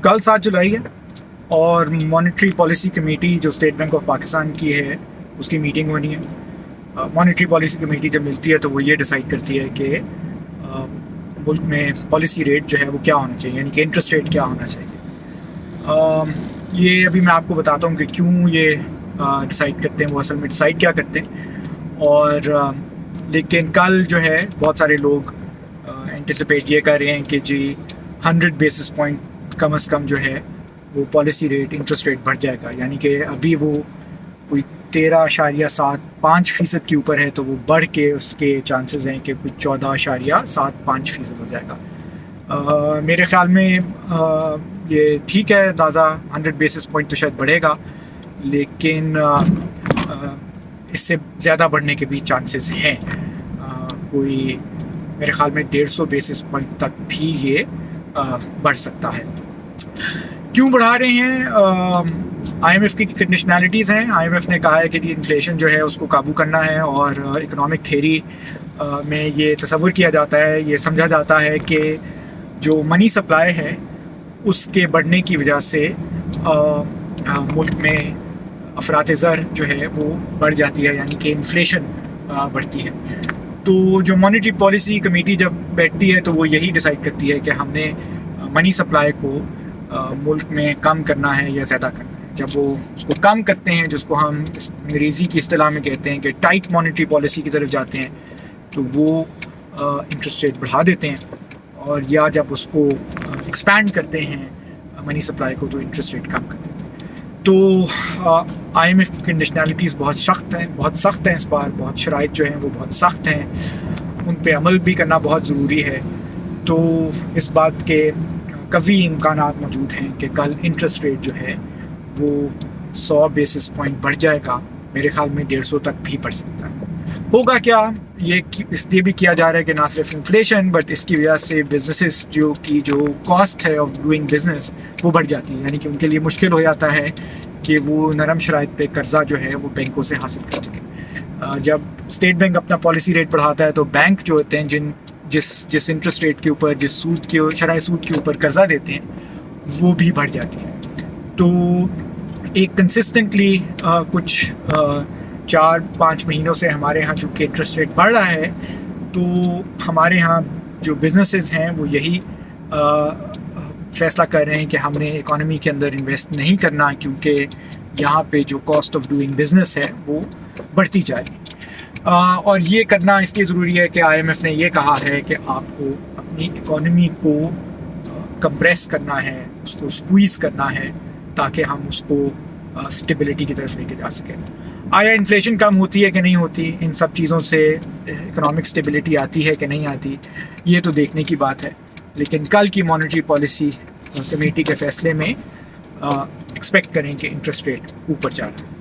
کل 7 جولائی ہے اور مانیٹری پالیسی کمیٹی جو اسٹیٹ بینک آف پاکستان کی ہے اس کی میٹنگ ہونی ہے۔ مانیٹری پالیسی کمیٹی جب ملتی ہے تو وہ یہ ڈیسائیڈ کرتی ہے کہ ملک میں پالیسی ریٹ جو ہے وہ کیا ہونا چاہیے، یعنی کہ انٹرسٹ ریٹ کیا ہونا چاہیے۔ یہ ابھی میں آپ کو بتاتا ہوں کہ کیوں یہ ڈیسائیڈ کرتے ہیں، وہ اصل میں ڈیسائیڈ کیا کرتے ہیں۔ اور لیکن کل جو ہے بہت سارے لوگ انٹیسپیٹ یہ کر رہے ہیں کہ جی 100 بیسس پوائنٹ کم از کم جو ہے وہ پالیسی ریٹ انٹرسٹ ریٹ بڑھ جائے گا، یعنی کہ ابھی وہ کوئی 13.75% کے اوپر ہے تو وہ بڑھ کے اس کے چانسز ہیں کہ کچھ 14.75% ہو جائے گا۔ میرے خیال میں یہ ٹھیک ہے، اندازہ 100 بیسس پوائنٹ تو شاید بڑھے گا، لیکن اس سے زیادہ بڑھنے کے بھی چانسز ہیں۔ کوئی میرے خیال میں 150 بیسس پوائنٹ تک بھی یہ بڑھ سکتا ہے۔ کیوں بڑھا رہے ہیں؟ آئی ایم ایف کی کنڈیشنالٹیز ہیں۔ آئی ایم ایف نے کہا ہے کہ انفلیشن جو ہے اس کو قابو کرنا ہے، اور اکنامک تھیوری میں یہ تصور کیا جاتا ہے، یہ سمجھا جاتا ہے کہ جو منی سپلائی ہے اس کے بڑھنے کی وجہ سے ملک میں افراط زر جو ہے وہ بڑھ جاتی ہے، یعنی کہ انفلیشن بڑھتی ہے۔ تو جو مانیٹری پالیسی کمیٹی جب بیٹھتی ہے تو وہ یہی ڈیسائیڈ کرتی ہے کہ ہم نے منی سپلائی کو ملک میں کم کرنا ہے یا زیادہ کرنا ہے۔ جب وہ اس کو کم کرتے ہیں، جس کو ہم انگریزی کی اصطلاح میں کہتے ہیں کہ ٹائٹ مانیٹری پالیسی کی طرف جاتے ہیں، تو وہ انٹرسٹ ریٹ بڑھا دیتے ہیں، اور یا جب اس کو ایکسپینڈ کرتے ہیں منی سپلائی کو تو انٹرسٹ ریٹ کم کر دیتے ہیں۔ تو آئی ایم ایف کی کنڈیشنالٹیز بہت سخت ہیں اس بار، بہت شرائط جو ہیں وہ بہت سخت ہیں، ان پہ عمل بھی کرنا بہت ضروری ہے۔ تو اس بات کے قوی امکانات موجود ہیں کہ کل انٹرسٹ ریٹ جو ہے وہ 100 بیسس پوائنٹ بڑھ جائے گا، میرے خیال میں 150 تک بھی بڑھ سکتا ہے۔ ہوگا کیا؟ یہ اس لیے بھی کیا جا رہا ہے کہ نہ صرف انفلیشن بٹ اس کی وجہ سے بزنسز جو کاسٹ ہے آف ڈوئنگ بزنس وہ بڑھ جاتی ہے، یعنی کہ ان کے لیے مشکل ہو جاتا ہے کہ وہ نرم شرائط پہ قرضہ جو ہے وہ بینکوں سے حاصل کر سکیں۔ جب اسٹیٹ بینک اپنا پالیسی ریٹ بڑھاتا ہے تو بینک جو ہوتے ہیں جس انٹرسٹ ریٹ کے اوپر، جس شرح سود کے اوپر قرضہ دیتے ہیں، وہ بھی بڑھ جاتی ہیں۔ تو ایک کنسسٹنٹلی کچھ 4-5 مہینوں سے ہمارے ہاں چونکہ انٹرسٹ ریٹ بڑھ رہا ہے، تو ہمارے ہاں جو بزنسز ہیں وہ یہی فیصلہ کر رہے ہیں کہ ہم نے اکانومی کے اندر انویسٹ نہیں کرنا، کیونکہ یہاں پہ جو کاسٹ آف ڈوئنگ بزنس ہے وہ بڑھتی جا رہی ہے۔ اور یہ کرنا اس لیے ضروری ہے کہ آئی ایم ایف نے یہ کہا ہے کہ آپ کو اپنی اکانومی کو کمپریس کرنا ہے، اس کو اسکویز کرنا ہے، تاکہ ہم اس کو اسٹیبلٹی کی طرف لے کے جا سکیں۔ آیا انفلیشن کم ہوتی ہے کہ نہیں ہوتی، ان سب چیزوں سے اکنامک اسٹیبلٹی آتی ہے کہ نہیں آتی، یہ تو دیکھنے کی بات ہے۔ لیکن کل کی مانیٹری پالیسی کمیٹی کے فیصلے میں ایکسپیکٹ کریں کہ انٹرسٹ ریٹ اوپر جا رہا ہے۔